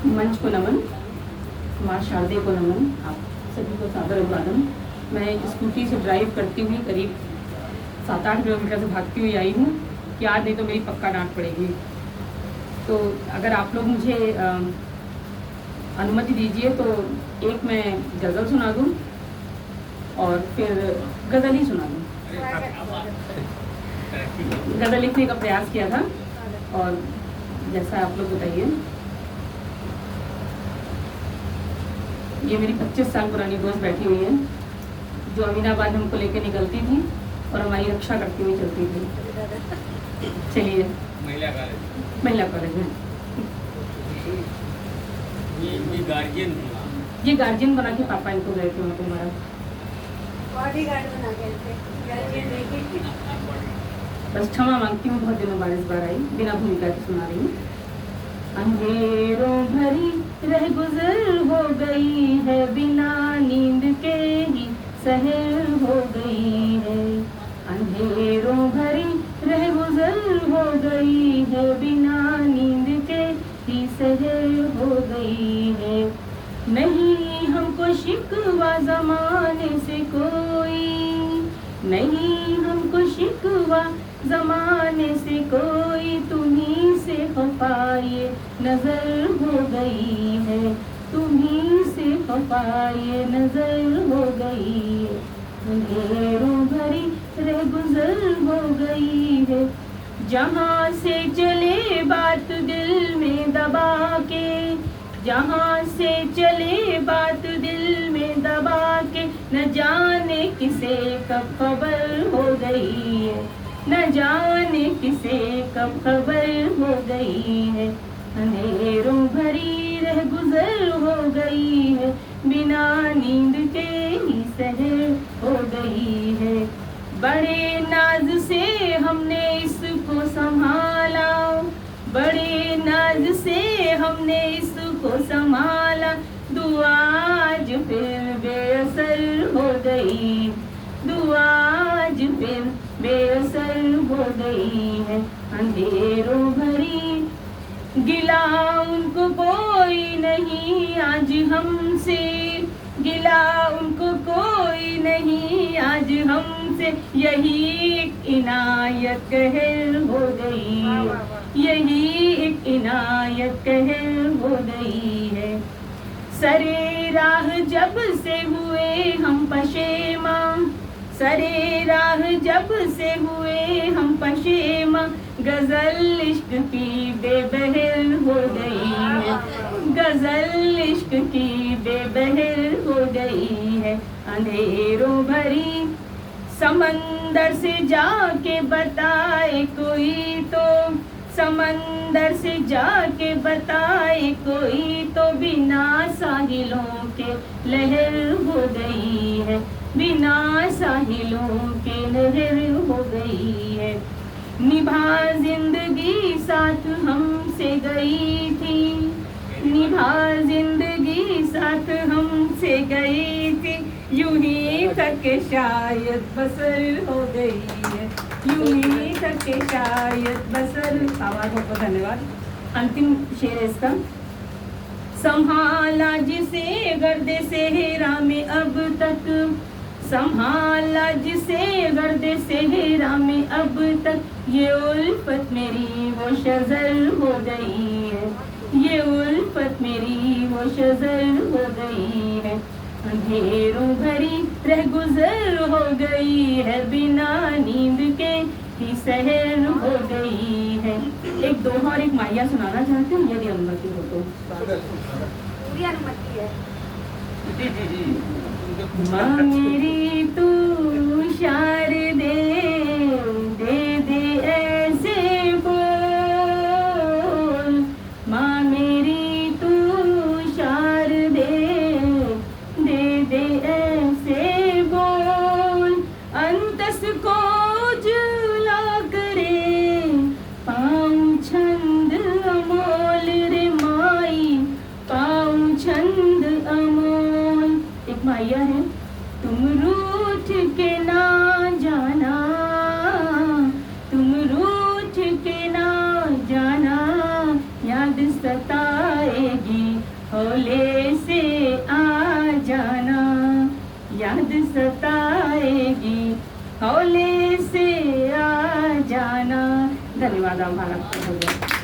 मंच को नमन, माँ शारदे को नमन, आप सभी को सादर अभिवादन। मैं स्कूटी से ड्राइव करती हुई करीब 7-8 किलोमीटर से भागती हुई आई हूँ कि आज नहीं तो मेरी पक्का डांट पड़ेगी। तो अगर आप लोग मुझे अनुमति दीजिए तो एक मैं गज़ल सुना दूँ और फिर गज़ल ही सुना दूँ। गज़ल लिखने का प्रयास किया था और जैसा आप लोग बताइए। ये मेरी 25 साल पुरानी दोस्त बैठी हुई है जो अमीनाबाद हमको लेके निकलती थी और हमारी रक्षा करती हुई चलती थी। चलिए, महिला कॉलेज में ये गार्जियन बना के पापा इनको गए थे वहाँ पे हमारा बॉडीगार्ड बना के बस क्षमा मांगती हूँ, बहुत दिनों बाद इस बार आई, बिना भूमिका के सुना रही हूँ। अंधेरों भरी रह गुजर हो गई है, बिना नींद के ही सहर हो गई है। अंधेरों भरी रह गुजर हो गई है, बिना नींद के ही सहर हो गई है। नहीं हमको शिकवा जमाने से कोई, नहीं हमको शिकवा जमाने से कोई, तुम्ही से खफाए नजर हो गई है, तुम्ही से खफाए नजर हो गई है। अंधेरों भरी रह गुजर हो गई है, जहाँ से चले बात दिल में दबा के, जहाँ से चले बात दिल में दबा के, न जाने किसे कब खबर हो गई है, न जाने किसे कब खबर हो गई है। अंधेरों भरी रह गुजर हो गई है, बिना नींद के ही सहर हो गई है। बड़े नाज से हमने इसको संभाला, बड़े नाज से हमने इसको संभाला, दुआ आज फिर बेअसर हो गई, दुआ आज फिर बेअसर हो गई है। अंधेरों भरी गिला उनको कोई नहीं आज हमसे, गिला उनको कोई नहीं आज हमसे, यही एक इनायत कहर हो गई है, यही एक इनायत कहर हो गई है। सरे राह जब से हुए हम पशेमा, सरे राह जब से हुए हम पशेमा, गजल इश्क की बेबहर हो गई है, गजल इश्क की बेबहर हो गई है। अंधेरों भरी समंदर से जाके बताए कोई तो, समंदर से जाके बताए कोई तो, बिना साहिलों के लहर हो गई है, बिना साहिलों के लहर हो गई है। निभा जिंदगी साथ हमसे गई थी, निभा जिंदगी साथ हमसे गई थी, यूं ही तक शायद बसर हो गई है, यूं ही तक शायद बसर। आवाज बहुत धन्यवाद। अंतिम शेर है इसका। संभाला जिसे गर्दे सेहरा में अब तक, संभाला जिसे गर्दे सेहरा में अब तक, ये उल्फत मेरी वो शज़र हो गई है, ये उल्फत मेरी वो शज़र हो गई है। अंधेरों भरी रह गुजर हो गई है, बिना नींद के ही सहर हो गई है। एक दोहा और एक माया सुनाना चाहते हैं यदि अनुमति हो तो। पूरी अनुमति है। माँ मेरी तू शारदे, दे दे ऐसे बोल, माँ मेरी तू शारदे, दे दे ऐसे बोल, अंतस को जुला करे, पाऊँ छंद अमोल रे माई, पाऊँ छंद अमोल। एक माया है। तुम रूठ के ना सताएगी हौले से आ जाना, याद सताएगी हौले से आ जाना। धन्यवाद आभार आपका। हो गया।